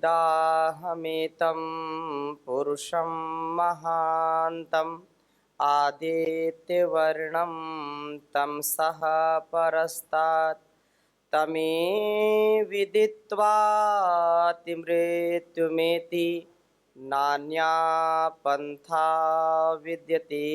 इदाहमेतं पुरुषं महान्तम् आदित्यवर्णं तमसः परस्तात् तमे विदित्वातिमृत्युमेति नान्या पन्था विद्यते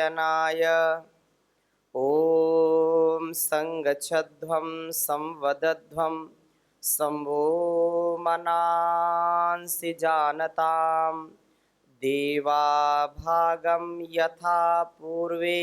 अनाय। ॐ संगच्छध्वं संवदध्वं संवो मनांसि जानतां देवा भागं यथा पूर्वे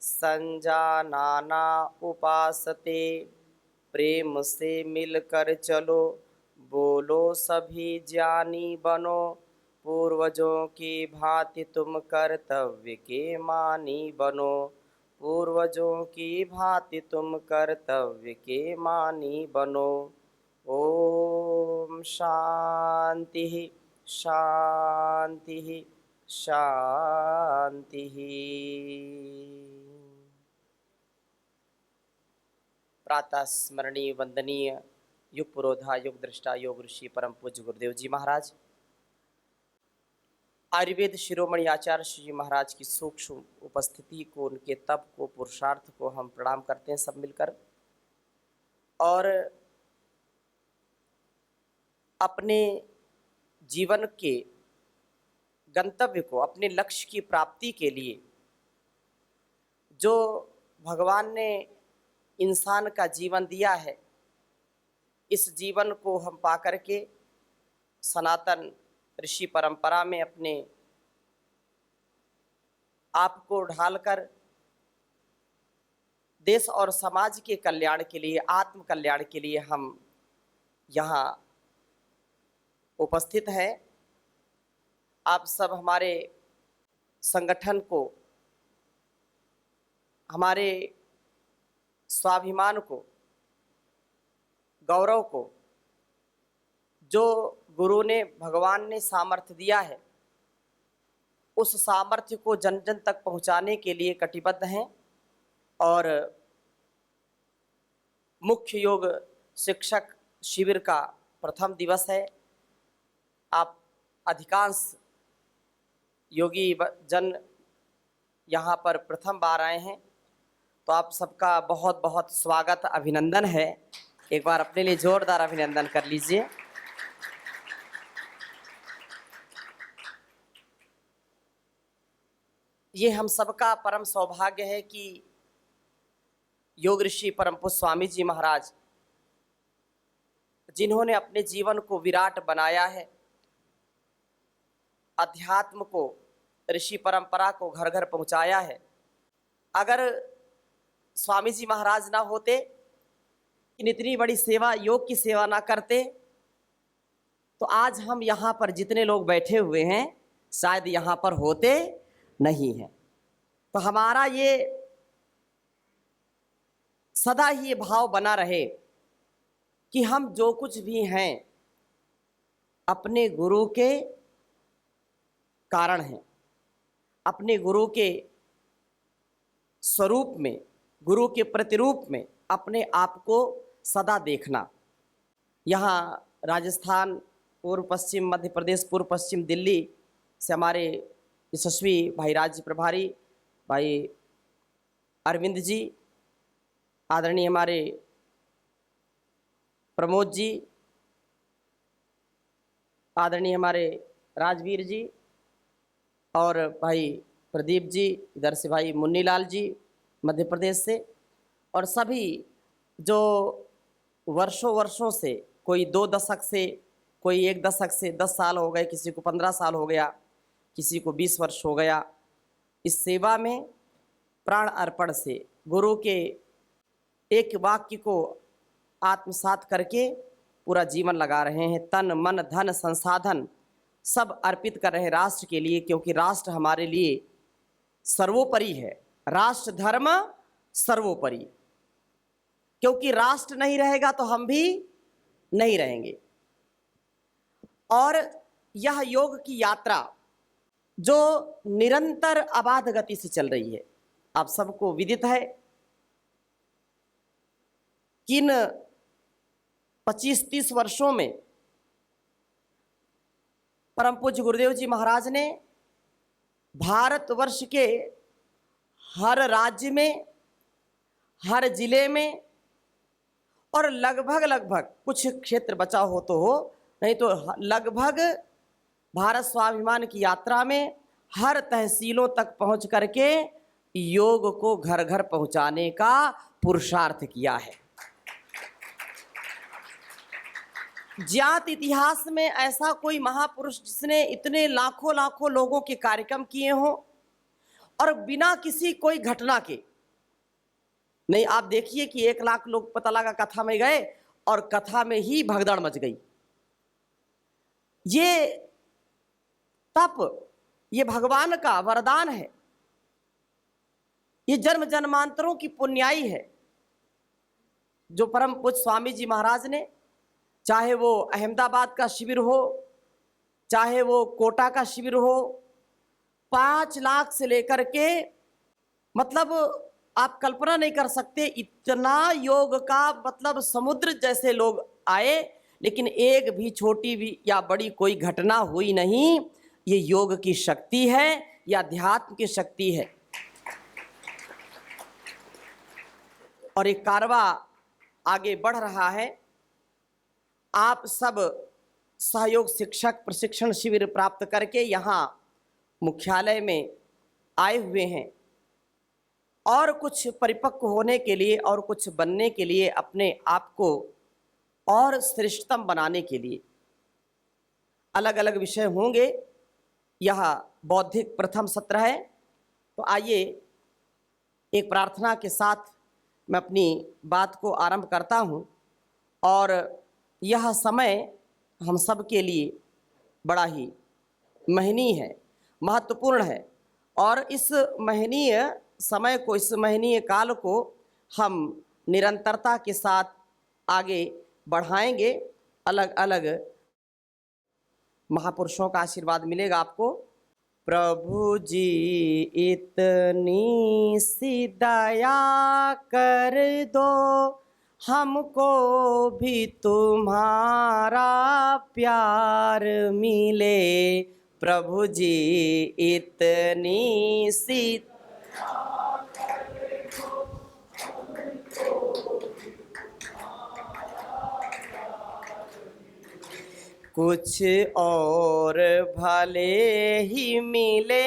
संजानाना उपासते। प्रेम से मिलकर चलो, बोलो सभी ज्ञानी बनो, पूर्वजों की भांति तुम कर्तव्य के मानी बनो, पूर्वजों की भांति तुम कर्तव्य के मानी बनो। ओम शांति शांति शांति। प्रातः स्मरणीय वंदनीय युग पुरोधा युग दृष्टा योग ऋषि परम पूज्य गुरुदेव जी महाराज, आयुर्वेद शिरोमणि आचार्य श्री जी महाराज की सूक्ष्म उपस्थिति को, उनके तप को, पुरुषार्थ को हम प्रणाम करते हैं सब मिलकर, और अपने जीवन के गंतव्य को, अपने लक्ष्य की प्राप्ति के लिए जो भगवान ने इंसान का जीवन दिया है, इस जीवन को हम पाकर के सनातन ऋषि परंपरा में अपने आप को ढालकर देश और समाज के कल्याण के लिए, आत्म कल्याण के लिए हम यहाँ उपस्थित हैं। आप सब हमारे संगठन को, हमारे स्वाभिमान को, गौरव को, जो गुरु ने, भगवान ने सामर्थ्य दिया है, उस सामर्थ्य को जन जन तक पहुंचाने के लिए कटिबद्ध हैं। और मुख्य योग शिक्षक शिविर का प्रथम दिवस है। आप अधिकांश योगी जन यहाँ पर प्रथम बार आए हैं, तो आप सबका बहुत बहुत स्वागत, अभिनंदन है। एक बार अपने लिए जोरदार अभिनंदन कर लीजिए। ये हम सबका परम सौभाग्य है कि योग ऋषि परम पूज्य स्वामी जी महाराज, जिन्होंने अपने जीवन को विराट बनाया है, अध्यात्म को, ऋषि परंपरा को घर घर पहुंचाया है, अगर स्वामी जी महाराज ना होते, इतनी बड़ी सेवा, योग की सेवा ना करते, तो आज हम यहाँ पर जितने लोग बैठे हुए हैं शायद यहाँ पर होते नहीं हैं। तो हमारा ये सदा ही ये भाव बना रहे कि हम जो कुछ भी हैं अपने गुरु के कारण हैं, अपने गुरु के स्वरूप में, गुरु के प्रतिरूप में अपने आप को सदा देखना। यहाँ राजस्थान, पूर्व पश्चिम मध्य प्रदेश, पूर्व पश्चिम दिल्ली से हमारे यशस्वी भाई राज्य प्रभारी भाई अरविंद जी, आदरणीय हमारे प्रमोद जी, आदरणीय हमारे राजवीर जी, और भाई प्रदीप जी, इधर से भाई मुन्नीलाल जी मध्य प्रदेश से, और सभी जो वर्षों वर्षों से, कोई 2 दशक से, कोई 1 दशक से, 10 साल हो गए, किसी को 15 साल हो गया, किसी को 20 वर्ष हो गया, इस सेवा में प्राण अर्पण से गुरु के एक वाक्य को आत्मसात करके पूरा जीवन लगा रहे हैं। तन मन धन संसाधन सब अर्पित कर रहे हैं राष्ट्र के लिए, क्योंकि राष्ट्र हमारे लिए सर्वोपरि है। राष्ट्र धर्म सर्वोपरि, क्योंकि राष्ट्र नहीं रहेगा तो हम भी नहीं रहेंगे। और यह योग की यात्रा जो निरंतर अबाध गति से चल रही है, आप सबको विदित है कि इन 25-30 वर्षों में परम पूज्य गुरुदेव जी महाराज ने भारतवर्ष के हर राज्य में, हर जिले में और लगभग कुछ क्षेत्र बचा हो तो हो, नहीं तो लगभग भारत स्वाभिमान की यात्रा में हर तहसीलों तक पहुंच करके योग को घर घर पहुंचाने का पुरुषार्थ किया है। ज्ञात इतिहास में ऐसा कोई महापुरुष जिसने इतने लाखों लाखों लोगों के कार्यक्रम किए हों और बिना किसी कोई घटना के नहीं। आप देखिए कि 1 लाख लोग पता लगा कथा में गए और कथा में ही भगदड़ मच गई। ये तप, ये भगवान का वरदान है, ये जन्म जन्मांतरों की पुण्याई है जो परम पूज्य स्वामी जी महाराज ने, चाहे वो अहमदाबाद का शिविर हो, चाहे वो कोटा का शिविर हो, 5 लाख से लेकर के, मतलब आप कल्पना नहीं कर सकते इतना योग का मतलब समुद्र जैसे लोग आए, लेकिन एक भी छोटी भी या बड़ी कोई घटना हुई नहीं। ये योग की शक्ति है या अध्यात्म की शक्ति है। और ये कारवा आगे बढ़ रहा है। आप सब सहयोग शिक्षक प्रशिक्षण शिविर प्राप्त करके यहाँ मुख्यालय में आए हुए हैं और कुछ परिपक्व होने के लिए और कुछ बनने के लिए, अपने आप को और श्रेष्ठतम बनाने के लिए अलग अलग विषय होंगे। यह बौद्धिक प्रथम सत्र है। तो आइए एक प्रार्थना के साथ मैं अपनी बात को आरंभ करता हूँ। और यह समय हम सब के लिए बड़ा ही महनीय है, महत्वपूर्ण है। और इस महनीय समय को, इस महनीय काल को हम निरंतरता के साथ आगे बढ़ाएंगे। अलग अलग महापुरुषों का आशीर्वाद मिलेगा आपको। प्रभु जी इतनी सी दया कर दो, हमको भी तुम्हारा प्यार मिले। प्रभु जी इतनी सी कुछ और भले ही मिले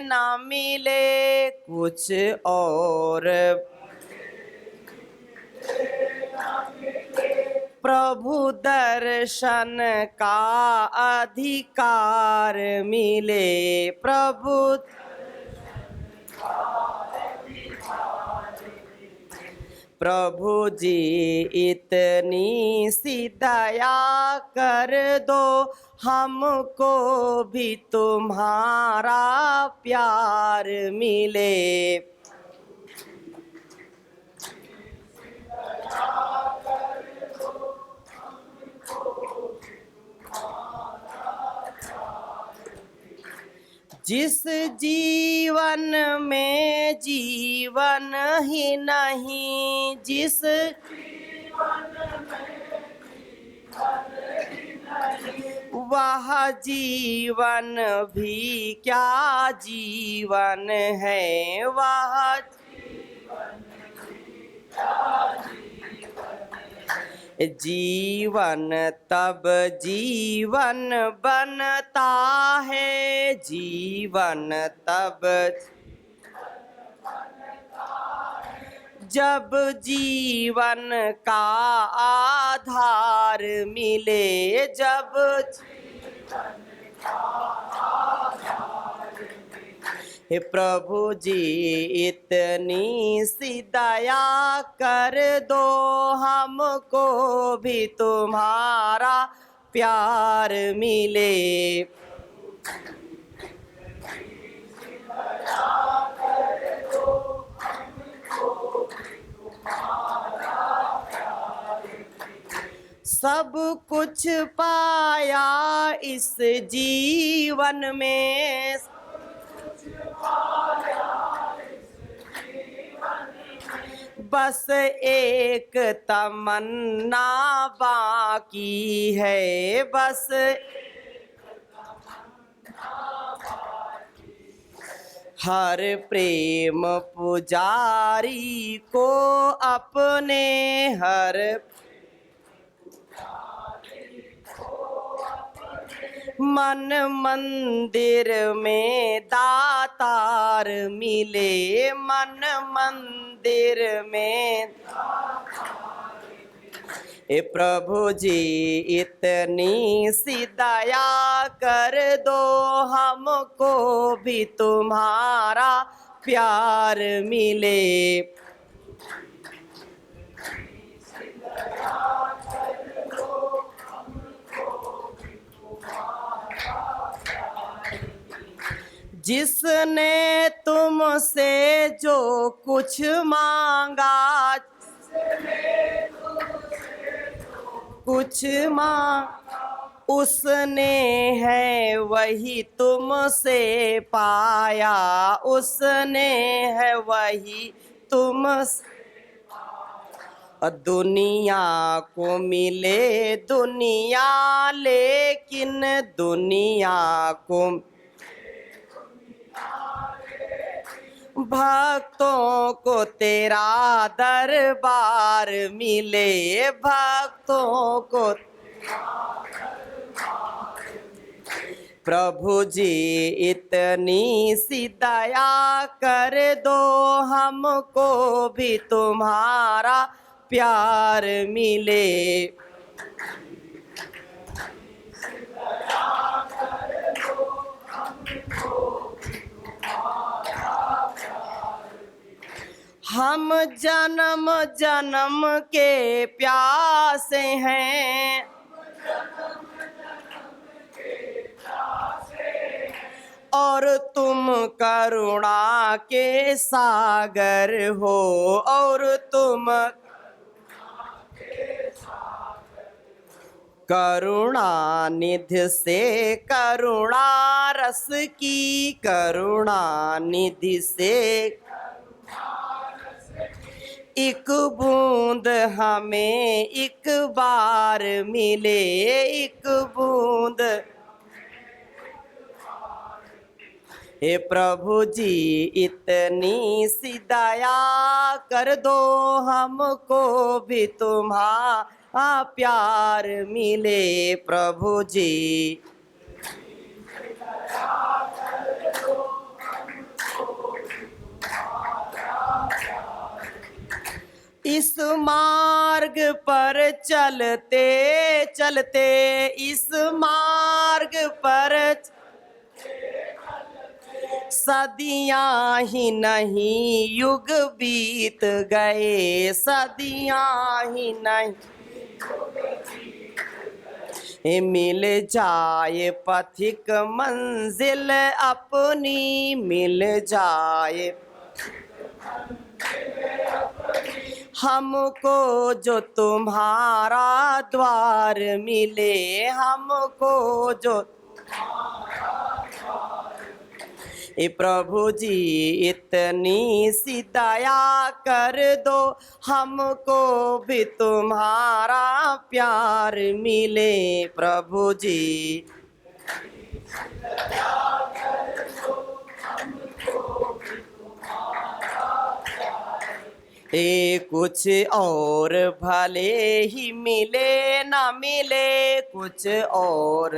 ना मिले, कुछ और प्रभु दर्शन का अधिकार मिले। प्रभु प्रभु जी इतनी सी दया कर दो, हमको भी तुम्हारा प्यार मिले। जिस जीवन में जीवन ही नहीं, जिस वह जीवन भी क्या जीवन है, वह जीवन तब जीवन बनता है, जीवन तब जब जीवन का आधार मिले, जब हे प्रभु जी इतनी सी दया कर दो, हमको भी तुम्हारा प्यार मिले। सब कुछ पाया इस जीवन में, बस एक तमन्ना बाकी है, बस हर प्रेम पुजारी को अपने हर मन मंदिर में दातार मिले, मन मंदिर में। ए प्रभु जी इतनी सी दया कर दो, हमको भी तुम्हारा प्यार मिले। जिसने तुमसे जो कुछ मांगा, कुछ मांग उसने है वही तुमसे पाया, उसने है वही तुमसे। दुनिया को मिले दुनिया, लेकिन दुनिया को भक्तों को तेरा दरबार मिले, भक्तों को। प्रभु जी इतनी सी दया कर दो, हमको भी तुम्हारा प्यार मिले। हम जन्म जन्म के प्यासे हैं, और तुम करुणा के सागर हो, और तुम करुणा निधि से करुणा रस की, करुणा निधि से एक बूंद हमें एक बार मिले, एक बूंद। हे प्रभु जी इतनी सी दया कर दो, हमको भी तुम्हारा प्यार मिले। प्रभु जी इस मार्ग पर चलते चलते, इस मार्ग पर सदियां ही नहीं युग बीत गए, सदियां ही नहीं। मिल जाए पथिक मंजिल अपनी, मिल जाए हमको जो तुम्हारा द्वार मिले, हमको जो। ए प्रभु जी इतनी सी दया कर दो, हमको भी तुम्हारा प्यार मिले। प्रभु जी कुछ और भले ही मिले ना मिले, कुछ और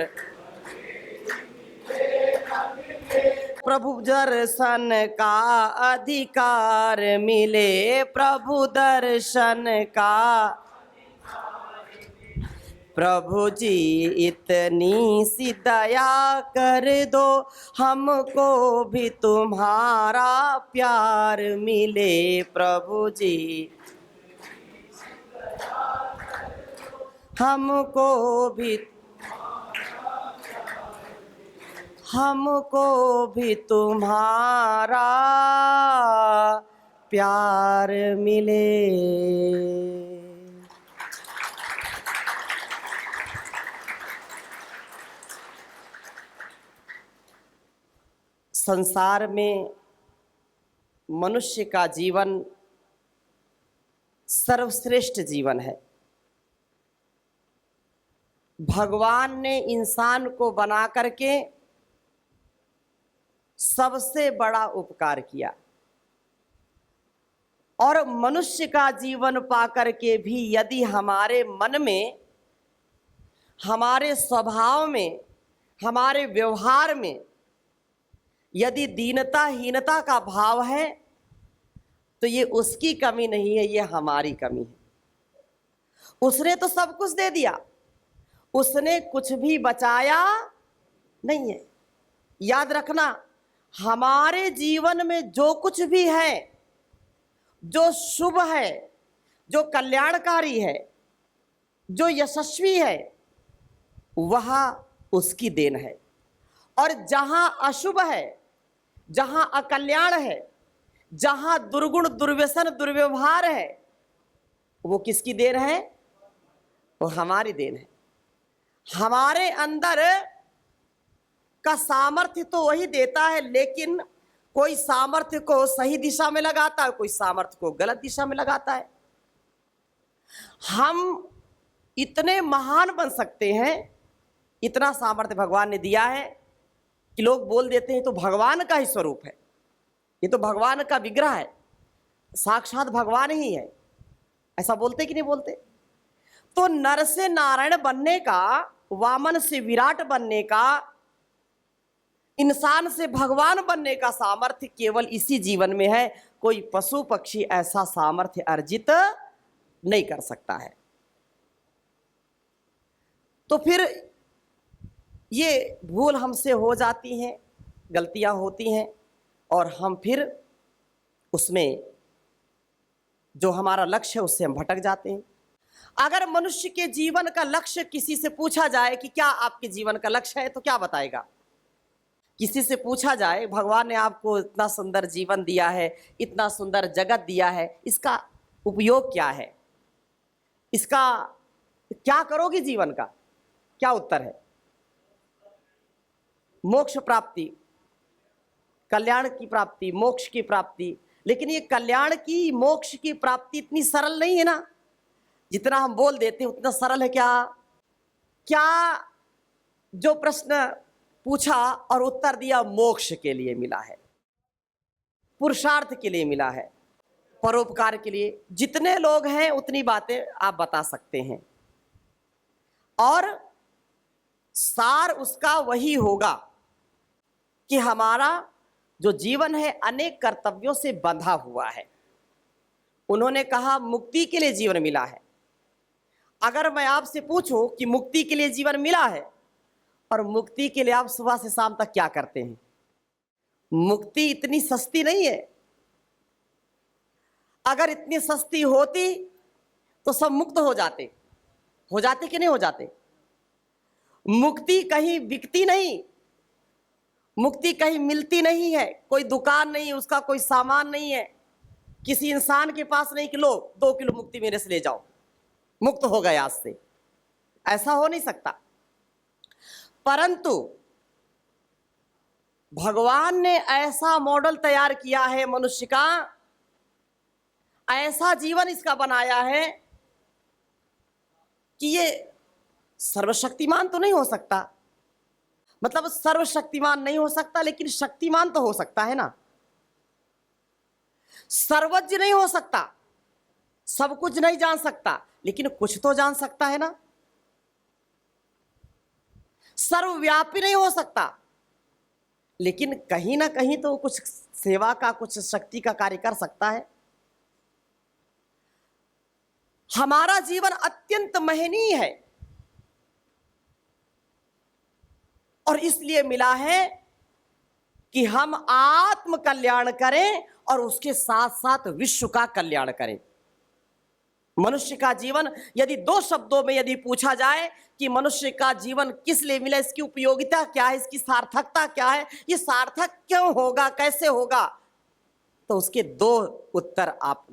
प्रभु दर्शन का अधिकार मिले, प्रभु दर्शन का। प्रभु जी इतनी सी दया कर दो, हमको भी तुम्हारा प्यार मिले। प्रभु जी हमको भी, हमको भी तुम्हारा प्यार मिले। संसार में मनुष्य का जीवन सर्वश्रेष्ठ जीवन है। भगवान ने इंसान को बना करके सबसे बड़ा उपकार किया। और मनुष्य का जीवन पाकर के भी यदि हमारे मन में, हमारे स्वभाव में, हमारे व्यवहार में यदि दीनता हीनता का भाव है, तो ये उसकी कमी नहीं है, ये हमारी कमी है। उसने तो सब कुछ दे दिया, उसने कुछ भी बचाया नहीं है। याद रखना, हमारे जीवन में जो कुछ भी है, जो शुभ है, जो कल्याणकारी है, जो यशस्वी है, वह उसकी देन है। और जहां अशुभ है, जहां अकल्याण है, जहां दुर्गुण दुर्व्यसन दुर्व्यवहार है, वो किसकी देन है? वो हमारी देन है। हमारे अंदर का सामर्थ्य तो वही देता है, लेकिन कोई सामर्थ्य को सही दिशा में लगाता है, कोई सामर्थ्य को गलत दिशा में लगाता है। हम इतने महान बन सकते हैं, इतना सामर्थ्य भगवान ने दिया है कि लोग बोल देते हैं तो भगवान का ही स्वरूप है, ये तो भगवान का विग्रह है, साक्षात भगवान ही है। ऐसा बोलते कि नहीं बोलते? तो नर से नारायण बनने का, वामन से विराट बनने का, इंसान से भगवान बनने का सामर्थ्य केवल इसी जीवन में है। कोई पशु पक्षी ऐसा सामर्थ्य अर्जित नहीं कर सकता है। तो फिर ये भूल हमसे हो जाती है, गलतियां होती हैं, और हम फिर उसमें जो हमारा लक्ष्य है उससे हम भटक जाते हैं। अगर मनुष्य के जीवन का लक्ष्य किसी से पूछा जाए कि क्या आपके जीवन का लक्ष्य है, तो क्या बताएगा? किसी से पूछा जाए, भगवान ने आपको इतना सुंदर जीवन दिया है, इतना सुंदर जगत दिया है, इसका उपयोग क्या है, इसका क्या करोगे जीवन का? क्या उत्तर है? मोक्ष प्राप्ति, कल्याण की प्राप्ति, मोक्ष की प्राप्ति। लेकिन ये कल्याण की, मोक्ष की प्राप्ति इतनी सरल नहीं है ना, जितना हम बोल देते हैं उतना सरल है क्या? क्या जो प्रश्न पूछा और उत्तर दिया मोक्ष के लिए मिला है, पुरुषार्थ के लिए मिला है, परोपकार के लिए। जितने लोग हैं उतनी बातें आप बता सकते हैं, और सार उसका वही होगा कि हमारा जो जीवन है अनेक कर्तव्यों से बंधा हुआ है। उन्होंने कहा मुक्ति के लिए जीवन मिला है। अगर मैं आपसे पूछूं कि मुक्ति के लिए जीवन मिला है, और मुक्ति के लिए आप सुबह से शाम तक क्या करते हैं? मुक्ति इतनी सस्ती नहीं है। अगर इतनी सस्ती होती तो सब मुक्त हो जाते कि नहीं हो जाते? मुक्ति कहीं बिकती नहीं, मुक्ति कहीं मिलती नहीं है। कोई दुकान नहीं, उसका कोई सामान नहीं है, किसी इंसान के पास नहीं कि लो 2 किलो मुक्ति मेरे से ले जाओ, मुक्त हो गए आज से। ऐसा हो नहीं सकता। परंतु भगवान ने ऐसा मॉडल तैयार किया है मनुष्य का, ऐसा जीवन इसका बनाया है कि ये सर्वशक्तिमान तो नहीं हो सकता, मतलब सर्वशक्तिमान नहीं हो सकता, लेकिन शक्तिमान तो हो सकता है ना। सर्वज्ञ नहीं हो सकता, सब कुछ नहीं जान सकता, लेकिन कुछ तो जान सकता है ना। सर्वव्यापी नहीं हो सकता, लेकिन कहीं ना कहीं तो कुछ सेवा का, कुछ शक्ति का कार्य कर सकता है। हमारा जीवन अत्यंत महनीय है, और इसलिए मिला है कि हम आत्म कल्याण करें और उसके साथ साथ विश्व का कल्याण करें। मनुष्य का जीवन यदि 2 शब्दों में यदि पूछा जाए कि मनुष्य का जीवन किस लिए मिला, इसकी उपयोगिता क्या है, इसकी सार्थकता क्या है, ये सार्थक क्यों होगा, कैसे होगा, तो उसके 2 उत्तर आप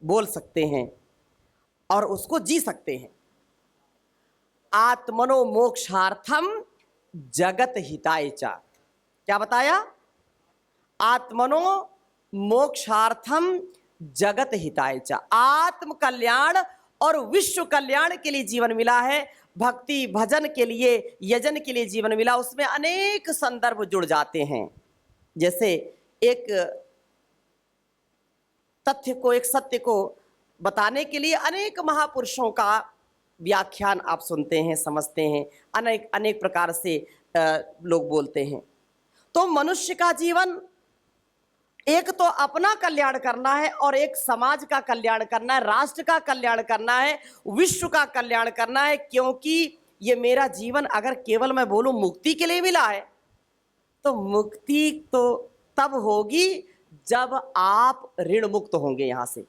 बोल सकते हैं और उसको जी सकते हैं। आत्मनो मोक्षार्थम जगत हिताय च। क्या बताया? आत्मनो मोक्षार्थम जगत हिताय च। आत्म कल्याण और विश्व कल्याण के लिए जीवन मिला है। भक्ति भजन के लिए, यजन के लिए जीवन मिला। उसमें अनेक संदर्भ जुड़ जाते हैं। जैसे एक तथ्य को, एक सत्य को बताने के लिए अनेक महापुरुषों का व्याख्यान आप सुनते हैं, समझते हैं, अनेक अनेक प्रकार से लोग बोलते हैं। तो मनुष्य का जीवन एक तो अपना कल्याण करना है और एक समाज का कल्याण करना है, राष्ट्र का कल्याण करना है, विश्व का कल्याण करना है। क्योंकि ये मेरा जीवन अगर केवल मैं बोलूं मुक्ति के लिए मिला है, तो मुक्ति तो तब होगी जब आप ऋण मुक्त होंगे यहां से।